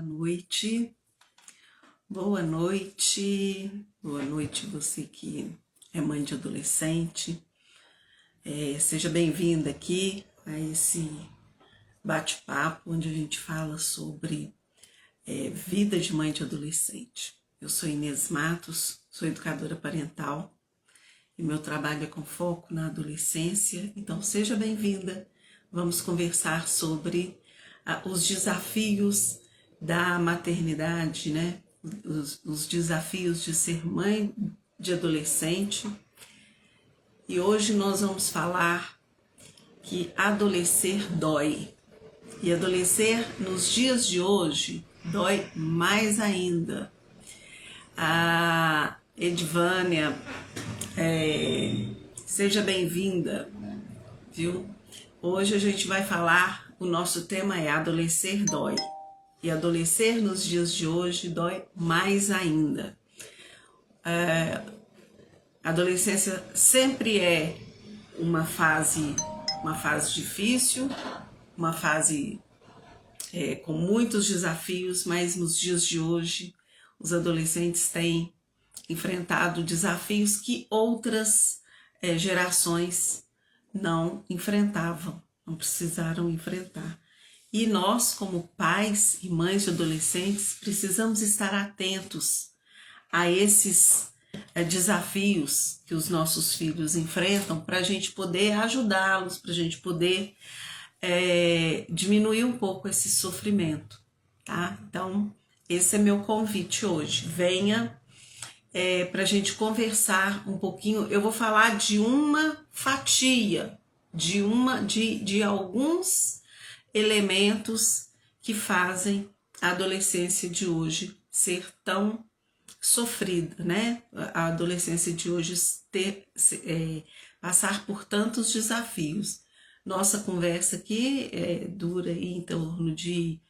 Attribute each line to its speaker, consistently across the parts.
Speaker 1: Noite, boa noite você que é mãe de adolescente, seja bem-vinda aqui a esse bate-papo onde a gente fala sobre vida de mãe de adolescente. Eu sou Inês Matos, sou educadora parental e meu trabalho é com foco na adolescência, então seja bem-vinda, vamos conversar sobre os desafios da maternidade, né? Os desafios de ser mãe de adolescente. E hoje nós vamos falar que adolescer dói. E adolescer nos dias de hoje dói mais ainda. A Edvânia, seja bem-vinda, viu? Hoje a gente vai falar, o nosso tema é adolescer dói. E adolescer nos dias de hoje dói mais ainda. A adolescência sempre é uma fase difícil, uma fase com muitos desafios, mas nos dias de hoje os adolescentes têm enfrentado desafios que outras gerações não enfrentavam, não precisaram enfrentar. E nós, como pais e mães de adolescentes, precisamos estar atentos a esses desafios que os nossos filhos enfrentam para a gente poder ajudá-los, para a gente poder diminuir um pouco esse sofrimento, tá? Então, esse é meu convite hoje. Venha para a gente conversar um pouquinho. Eu vou falar de uma fatia, de alguns elementos que fazem a adolescência de hoje ser tão sofrida, né? A adolescência de hoje passar por tantos desafios. Nossa conversa aqui dura aí em torno de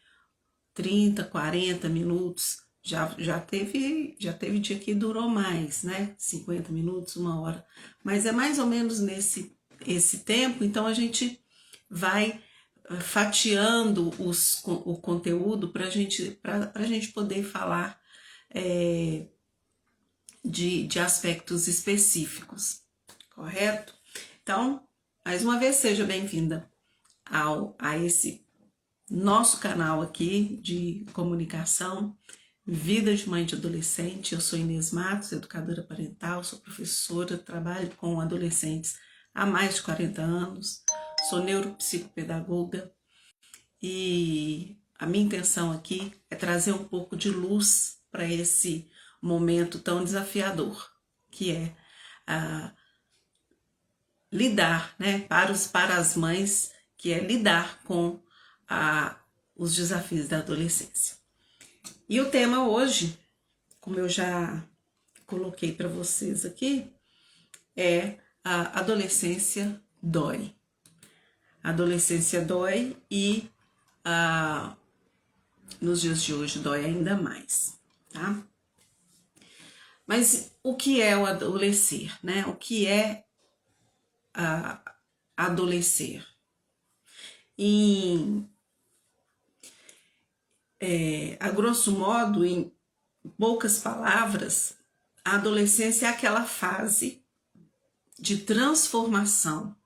Speaker 1: 30, 40 minutos. Já teve dia que durou mais, né? 50 minutos, 1 hora. Mas é mais ou menos esse tempo, então a gente vai fatiando o conteúdo para a gente poder falar de aspectos específicos, correto? Então, mais uma vez, seja bem-vinda a esse nosso canal aqui de comunicação, Vida de Mãe de Adolescente. Eu sou Inês Matos, educadora parental, sou professora, trabalho com adolescentes há mais de 40 anos, sou neuropsicopedagoga e a minha intenção aqui é trazer um pouco de luz para esse momento tão desafiador, que é lidar, né, para as mães, que é lidar com os desafios da adolescência. E o tema hoje, como eu já coloquei para vocês aqui, é a adolescência dói. A adolescência dói e nos dias de hoje dói ainda mais, tá? Mas o que é o adolescer, né? O que é adolescer? A grosso modo, em poucas palavras, a adolescência é aquela fase de transformação.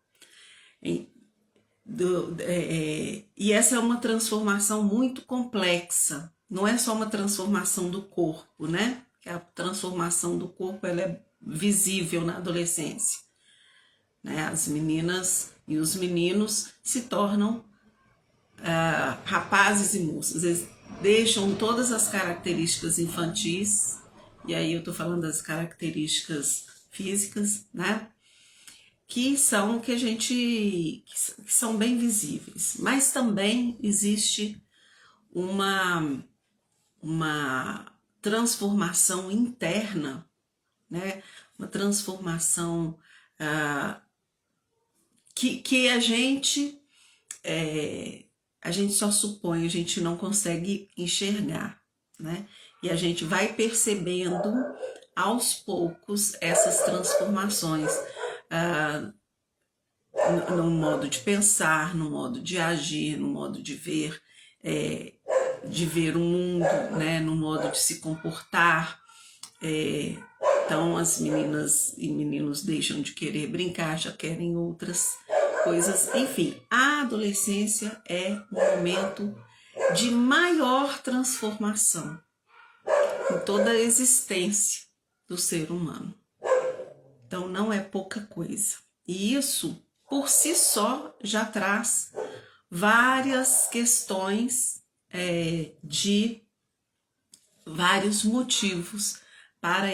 Speaker 1: E essa é uma transformação muito complexa, não é só uma transformação do corpo, né? A transformação do corpo ela é visível na adolescência, né? As meninas e os meninos se tornam rapazes e moças, eles deixam todas as características infantis, e aí eu tô falando das características físicas, né? Que são que são bem visíveis, mas também existe uma transformação interna, né? Uma transformação que a gente só supõe, a gente não consegue enxergar, né? E a gente vai percebendo aos poucos essas transformações no modo de pensar, no modo de agir, no modo de ver, de ver o mundo, né, no modo de se comportar. Então as meninas e meninos deixam de querer brincar, já querem outras coisas. Enfim, a adolescência é um momento de maior transformação em toda a existência do ser humano. Então não é pouca coisa. E isso, por si só, já traz várias questões de vários motivos para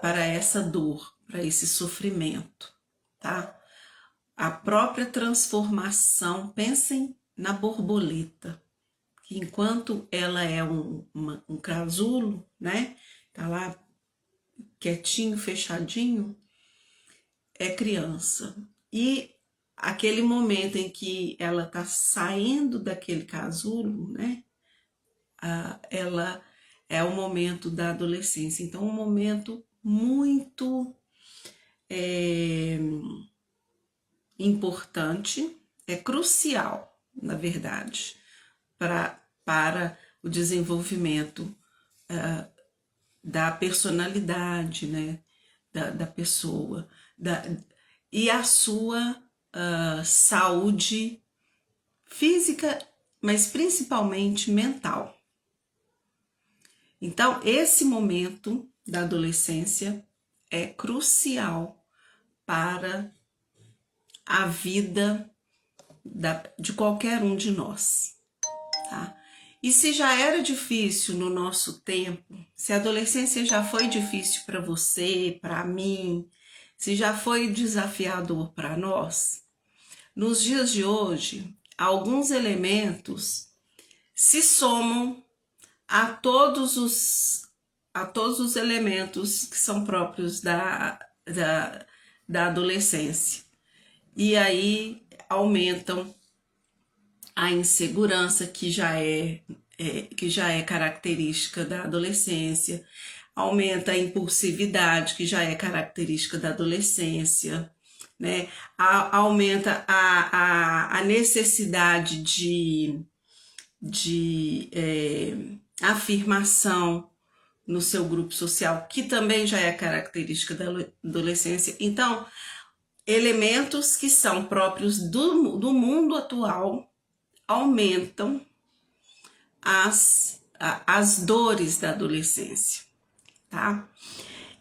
Speaker 1: para essa dor, para esse sofrimento, tá? A própria transformação, pensem na borboleta, que enquanto ela é um casulo, né? Tá lá quietinho, fechadinho, é criança. E aquele momento em que ela tá saindo daquele casulo, né? Ela é o momento da adolescência. Então, um momento muito importante, é crucial, na verdade, para o desenvolvimento da personalidade, né, da pessoa, e a sua saúde física, mas principalmente mental. Então, esse momento da adolescência é crucial para a vida de qualquer um de nós, tá? E se já era difícil no nosso tempo, se a adolescência já foi difícil para você, para mim, se já foi desafiador para nós, nos dias de hoje, alguns elementos se somam a todos os elementos que são próprios da adolescência. E aí aumentam a insegurança que já é característica da adolescência, aumenta a impulsividade que já é característica da adolescência, né? Aumenta a necessidade de afirmação no seu grupo social, que também já é característica da adolescência. Então, elementos que são próprios do mundo atual aumentam as dores da adolescência, tá?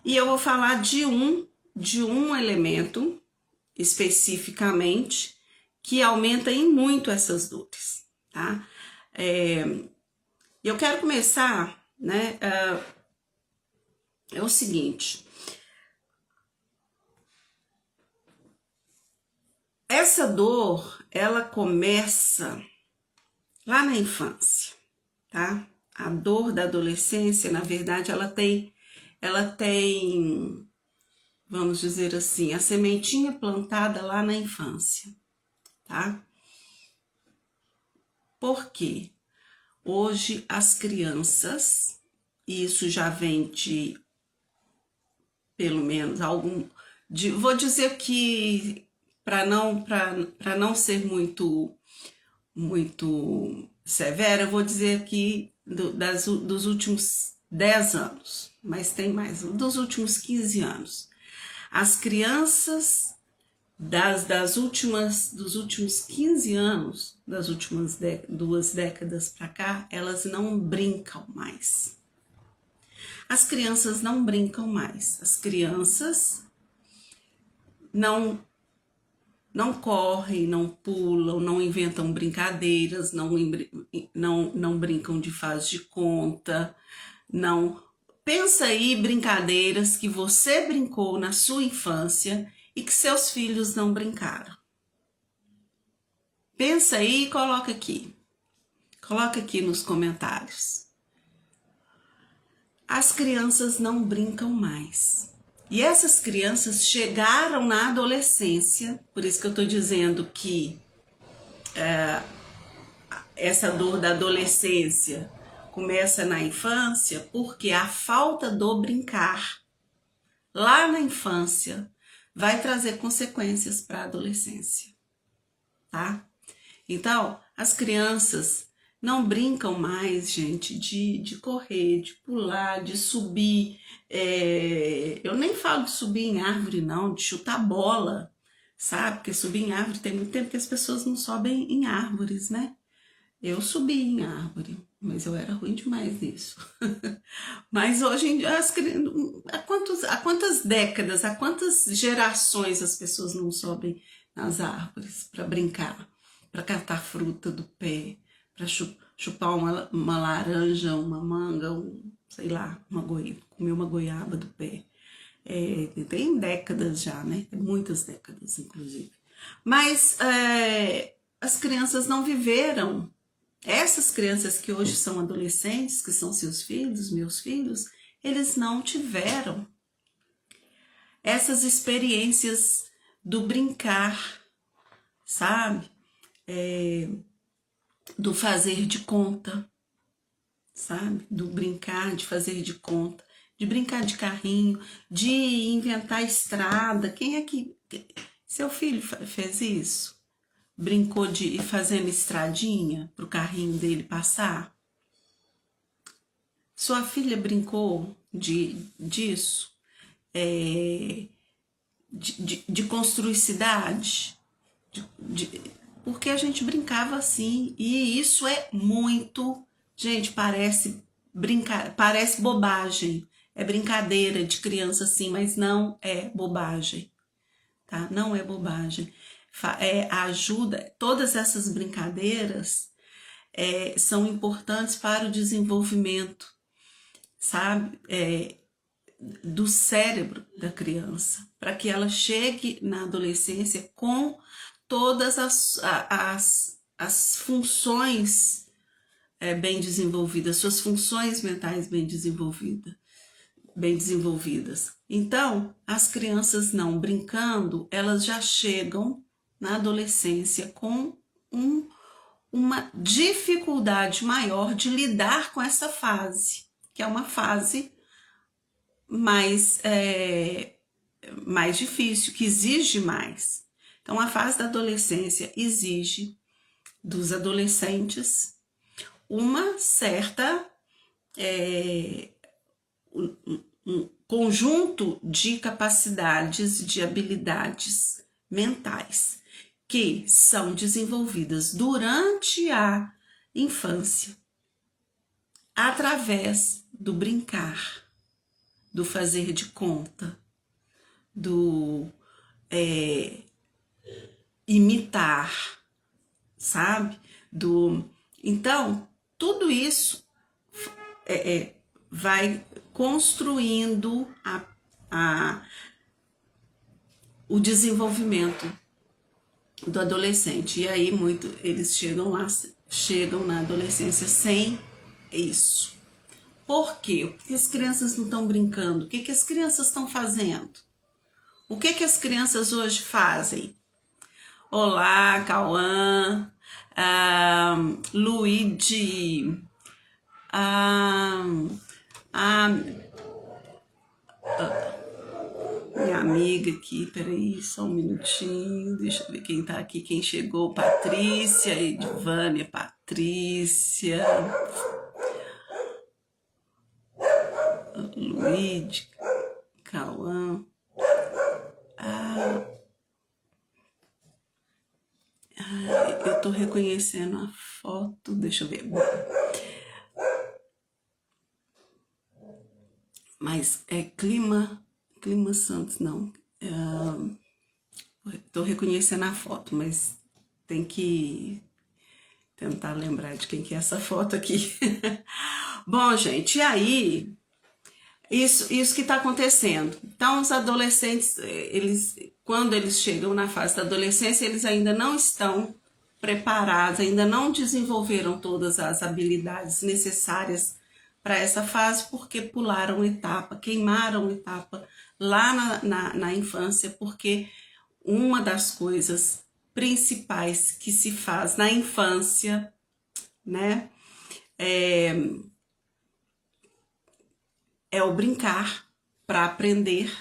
Speaker 1: E eu vou falar de um elemento especificamente que aumenta em muito essas dores, tá? Eu quero começar, né? É o seguinte. Essa dor, ela começa lá na infância, tá? A dor da adolescência, na verdade, ela tem, vamos dizer assim, a sementinha plantada lá na infância, tá? Por quê? Hoje as crianças, e isso já vem de pelo menos vou dizer que para não ser muito severa, eu vou dizer aqui dos últimos 10 anos, mas tem mais, dos últimos 15 anos. As crianças dos últimos 15 anos, das últimas 2 décadas para cá, elas não brincam mais. As crianças não brincam mais. As crianças não correm, não pulam, não inventam brincadeiras, não brincam de faz de conta, não. Pensa aí brincadeiras que você brincou na sua infância e que seus filhos não brincaram. Pensa aí e coloca aqui. Coloca aqui nos comentários. As crianças não brincam mais. E essas crianças chegaram na adolescência, por isso que eu estou dizendo que essa dor da adolescência começa na infância, porque a falta do brincar lá na infância vai trazer consequências para a adolescência, tá? Então, as crianças não brincam mais, gente, de correr, de pular, de subir. Eu nem falo de subir em árvore, não, de chutar bola, sabe? Porque subir em árvore tem muito tempo que as pessoas não sobem em árvores, né? Eu subi em árvore, mas eu era ruim demais nisso. Mas hoje em dia, há quantas décadas, há quantas gerações as pessoas não sobem nas árvores para brincar, para catar fruta do pé, para chupar uma laranja, uma manga, sei lá, comer uma goiaba do pé. Tem décadas já, né? Tem muitas décadas, inclusive. Mas as crianças não viveram. Essas crianças que hoje são adolescentes, que são seus filhos, meus filhos, eles não tiveram essas experiências do brincar, sabe? Do fazer de conta, sabe? Do brincar, de fazer de conta, de brincar de carrinho, de inventar estrada. Quem é que... Seu filho fez isso? Brincou de ir fazendo estradinha para o carrinho dele passar? Sua filha brincou disso? De construir cidade? Porque a gente brincava assim. E isso é muito... Gente, parece bobagem. É brincadeira de criança assim, mas não é bobagem. Tá? Não é bobagem. Ajuda, todas essas brincadeiras são importantes para o desenvolvimento, sabe? Do cérebro da criança, para que ela chegue na adolescência com todas as funções bem desenvolvidas, suas funções mentais bem desenvolvidas. Então, as crianças não brincando, elas já chegam na adolescência com uma dificuldade maior de lidar com essa fase, que é uma fase mais difícil, que exige mais. Então, a fase da adolescência exige dos adolescentes uma certa um conjunto de capacidades, de habilidades mentais que são desenvolvidas durante a infância, através do brincar, do fazer de conta, do imitar, sabe? Então, tudo isso vai construindo o desenvolvimento do adolescente. E aí eles chegam na adolescência sem isso. Por quê? Porque as crianças não estão brincando? O que as crianças estão fazendo? O que as crianças hoje fazem? Olá, Cauã, Luigi, minha amiga aqui, peraí, só um minutinho, deixa eu ver quem tá aqui, quem chegou, Patrícia, Edvânia, Patrícia, Luigi, Cauã, eu tô reconhecendo a foto, deixa eu ver, mas é Clima Santos, não, tô reconhecendo a foto, mas tem que tentar lembrar de quem que é essa foto aqui. Bom, gente, e aí, isso que está acontecendo. Então, os adolescentes, quando eles chegam na fase da adolescência, eles ainda não estão preparados, ainda não desenvolveram todas as habilidades necessárias para essa fase, porque pularam etapa, queimaram etapa lá na infância, porque uma das coisas principais que se faz na infância, né, é o brincar para aprender.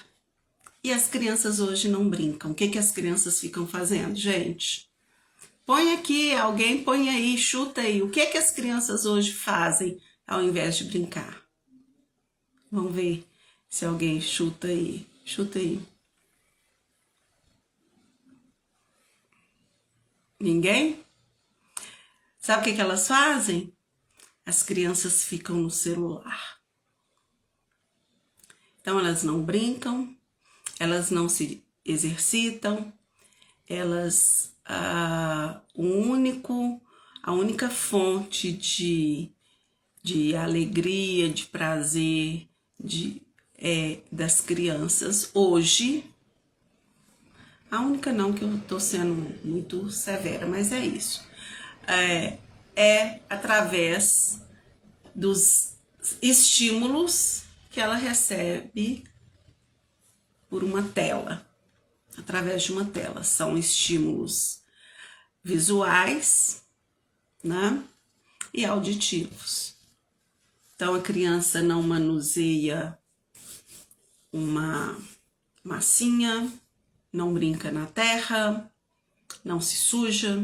Speaker 1: E as crianças hoje não brincam. O que as crianças ficam fazendo, gente? Põe aqui, alguém põe aí, chuta aí. O que é que as crianças hoje fazem ao invés de brincar? Vamos ver se alguém chuta aí. Chuta aí. Ninguém? Sabe o que é que elas fazem? As crianças ficam no celular. Então elas não brincam, elas não se exercitam, elas a única fonte de alegria, de prazer das crianças hoje, a única não, que eu tô sendo muito severa, mas é isso, é através dos estímulos que ela recebe por uma tela, através de uma tela. São estímulos visuais, né, e auditivos. Então a criança não manuseia uma massinha, não brinca na terra, não se suja,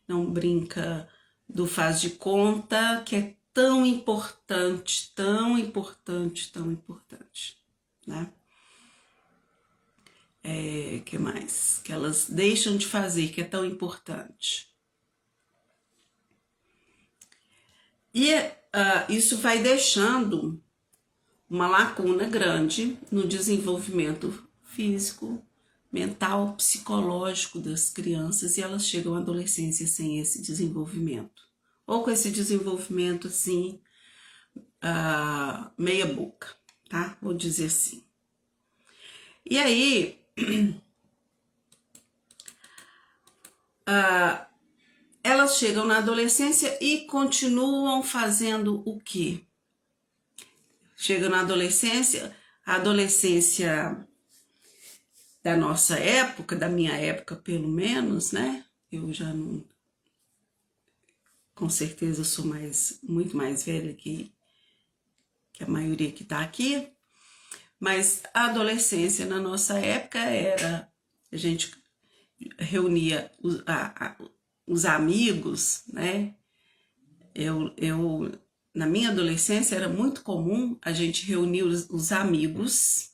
Speaker 1: não brinca do faz de conta, que é tão importante, tão importante, tão importante, né? Que mais? Que elas deixam de fazer, que é tão importante. E isso vai deixando uma lacuna grande no desenvolvimento físico, mental, psicológico das crianças, e elas chegam à adolescência sem esse desenvolvimento. Ou com esse desenvolvimento assim, meia boca, tá? Vou dizer assim. E aí, elas chegam na adolescência e continuam fazendo o quê? Chegam na adolescência, a adolescência da nossa época, da minha época pelo menos, né? Eu já não... Com certeza sou muito mais velha que a maioria que tá aqui, mas a adolescência na nossa época era... A gente reunia os amigos, né? Na minha adolescência era muito comum a gente reunir os amigos,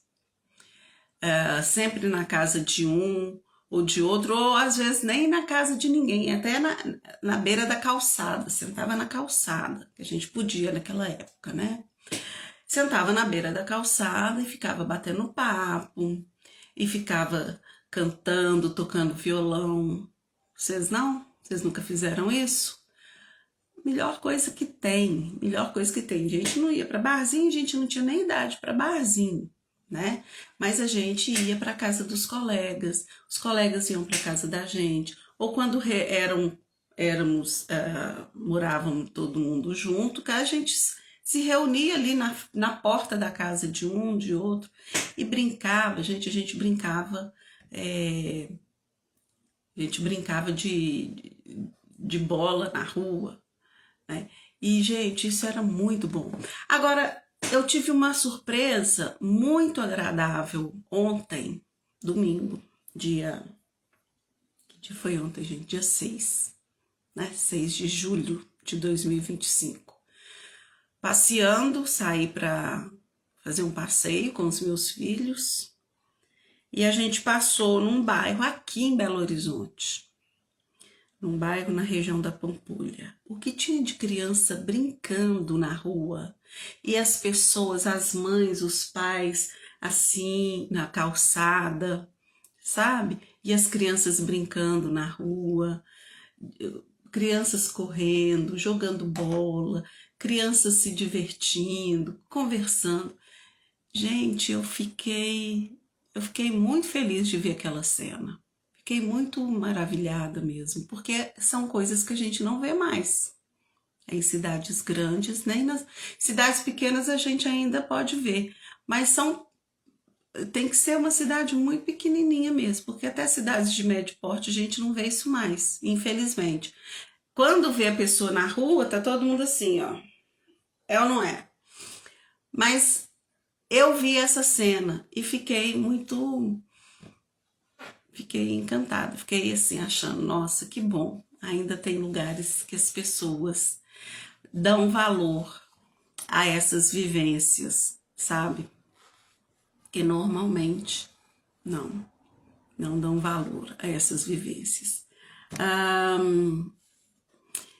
Speaker 1: sempre na casa de um ou de outro, ou às vezes nem na casa de ninguém, até na beira da calçada, sentava na calçada, que a gente podia naquela época, né? Sentava na beira da calçada e ficava batendo papo, e ficava cantando, tocando violão. Vocês não? Vocês nunca fizeram isso? Melhor coisa que tem, melhor coisa que tem. A gente não ia para barzinho, a gente não tinha nem idade para barzinho, né? Mas a gente ia para casa dos colegas, os colegas iam para casa da gente, ou quando morávamos todo mundo junto, que a gente se reunia ali na porta da casa de um, de outro, e brincava, a gente brincava, de bola na rua, né? E, gente, isso era muito bom. Agora, eu tive uma surpresa muito agradável ontem, domingo, dia... Que dia foi ontem, gente? Dia 6, né? 6 de julho de 2025. Passeando, saí para fazer um passeio com os meus filhos e a gente passou num bairro aqui em Belo Horizonte, num bairro na região da Pampulha. O que tinha de criança brincando na rua e as pessoas, as mães, os pais, assim, na calçada, sabe? E as crianças brincando na rua, crianças correndo, jogando bola, crianças se divertindo, conversando. Gente, eu fiquei muito feliz de ver aquela cena. Fiquei muito maravilhada mesmo, porque são coisas que a gente não vê mais em cidades grandes, nem nas cidades pequenas a gente ainda pode ver, mas tem que ser uma cidade muito pequenininha mesmo, porque até cidades de médio porte a gente não vê isso mais, infelizmente. Quando vê a pessoa na rua, tá todo mundo assim, ó. É ou não é? Mas eu vi essa cena e fiquei encantada, fiquei assim achando, nossa, que bom. Ainda tem lugares que as pessoas dão valor a essas vivências, sabe? Que normalmente não dão valor a essas vivências.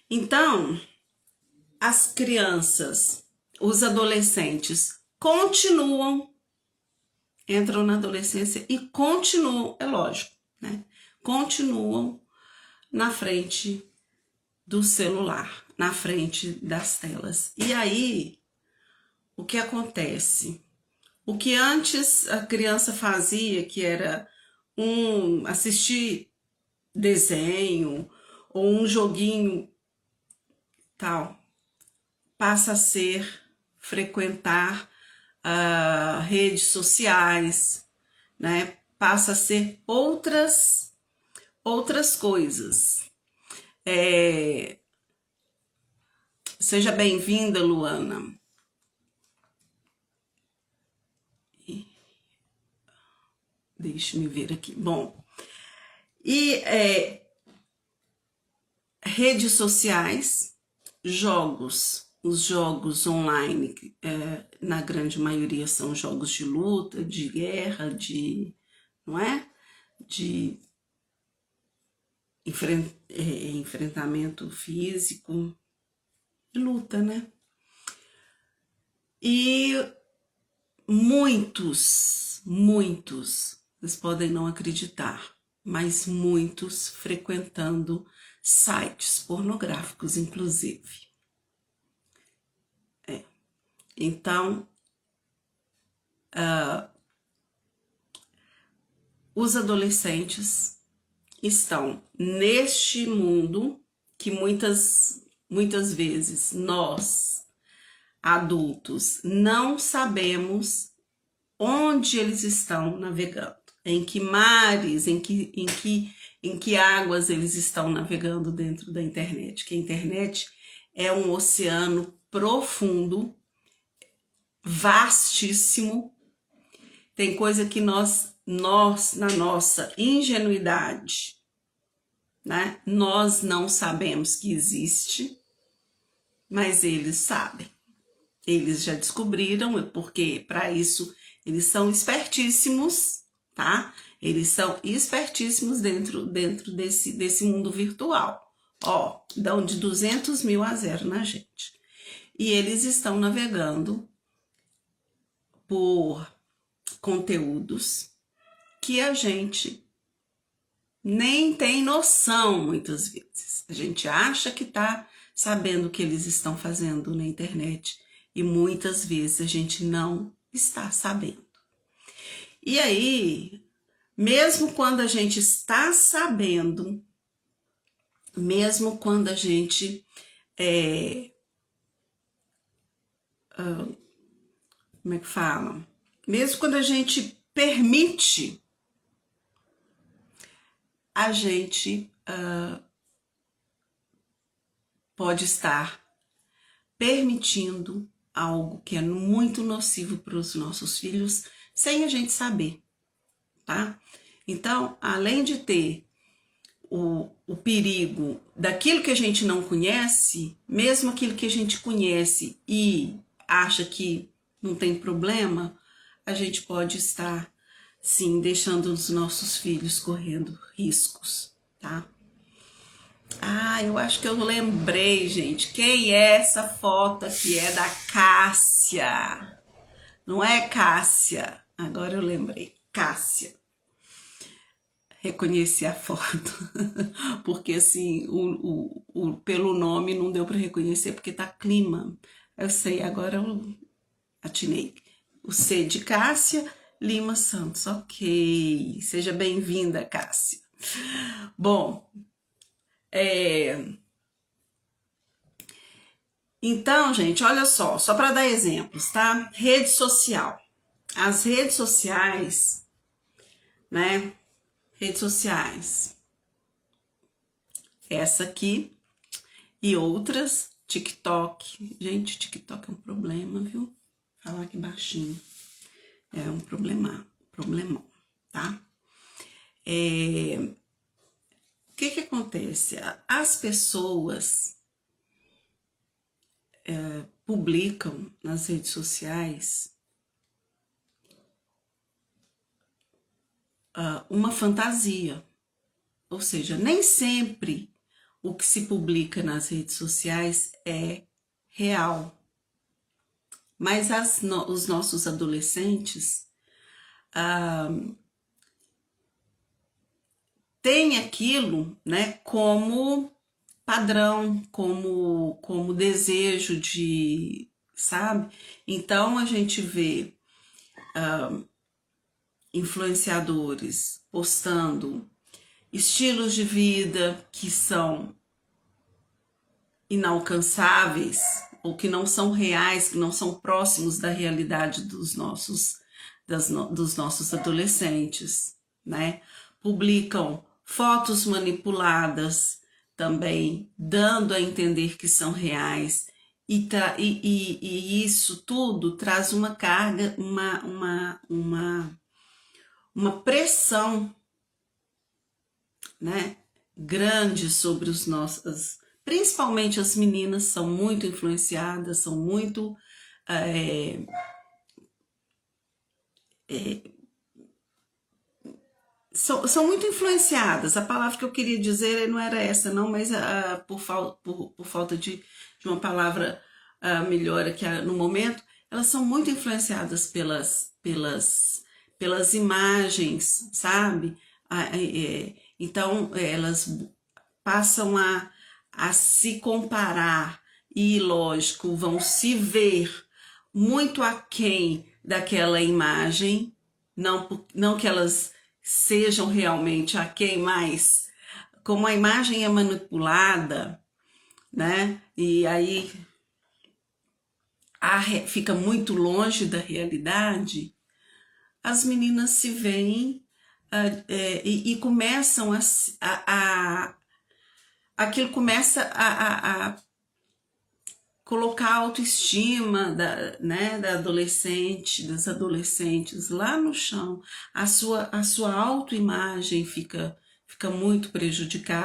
Speaker 1: Então, as crianças, os adolescentes entram na adolescência e continuam, é lógico, né? Continuam na frente do celular, na frente das telas. E aí, o que acontece? O que antes a criança fazia, que era assistir desenho ou um joguinho tal, passa a ser frequentar redes sociais, né? Passa a ser outras coisas. Seja bem-vinda, Luana. Deixa-me ver aqui. Bom, e redes sociais, jogos. Os jogos online, na grande maioria, são jogos de luta, de guerra, não é? De enfrentamento físico, de luta, né? E muitos, vocês podem não acreditar, mas muitos frequentando sites pornográficos, inclusive. Então, os adolescentes estão neste mundo que muitas vezes nós, adultos, não sabemos onde eles estão navegando, em que mares, em que águas eles estão navegando dentro da internet, que a internet é um oceano profundo, vastíssimo. Tem coisa que nós na nossa ingenuidade, né, nós não sabemos que existe, mas eles sabem. Eles já descobriram, porque para isso eles são espertíssimos, tá? Eles são espertíssimos dentro desse mundo virtual. Ó, dão de 200 mil a 0 na gente. E eles estão navegando por conteúdos que a gente nem tem noção muitas vezes. A gente acha que tá sabendo o que eles estão fazendo na internet e muitas vezes a gente não está sabendo. E aí, mesmo quando a gente está sabendo, mesmo quando a gente como é que fala? Mesmo quando a gente permite, a gente pode estar permitindo algo que é muito nocivo para os nossos filhos sem a gente saber, tá? Então, além de ter o perigo daquilo que a gente não conhece, mesmo aquilo que a gente conhece e acha que não tem problema, a gente pode estar, sim, deixando os nossos filhos correndo riscos, tá? Ah, eu acho que eu lembrei, gente. Quem é essa foto aqui? É da Cássia. Não é Cássia? Agora eu lembrei. Cássia. Reconheci a foto. Porque assim, pelo nome não deu para reconhecer, porque tá clima. Eu sei, agora eu atinei. O C de Cássia, Lima Santos. Ok. Seja bem-vinda, Cássia. Bom, então, gente, olha só para dar exemplos, tá? Rede social. As redes sociais, né? Redes sociais. Essa aqui e outras. TikTok. Gente, TikTok é um problema, viu? Falar aqui baixinho. É um problemão, tá? que acontece? As pessoas publicam nas redes sociais uma fantasia, ou seja, nem sempre o que se publica nas redes sociais é real. Mas os nossos adolescentes têm aquilo, né, como padrão, como desejo de, sabe? Então a gente vê influenciadores postando estilos de vida que são inalcançáveis ou que não são reais, que não são próximos da realidade dos nossos adolescentes, né? Publicam fotos manipuladas também, dando a entender que são reais, e isso tudo traz uma carga, uma pressão, né, grande sobre os nossos, principalmente as meninas são muito influenciadas, são muito são muito influenciadas. A palavra que eu queria dizer não era essa, não, mas por falta de uma palavra melhor aqui no momento, elas são muito influenciadas pelas imagens, sabe? Então, elas passam a se comparar e, lógico, vão se ver muito aquém daquela imagem, não que elas sejam realmente aquém, mas como a imagem é manipulada, né? E aí fica muito longe da realidade, as meninas se veem e começam aquilo começa a colocar a autoestima das adolescentes lá no chão. A sua autoimagem fica muito prejudicada.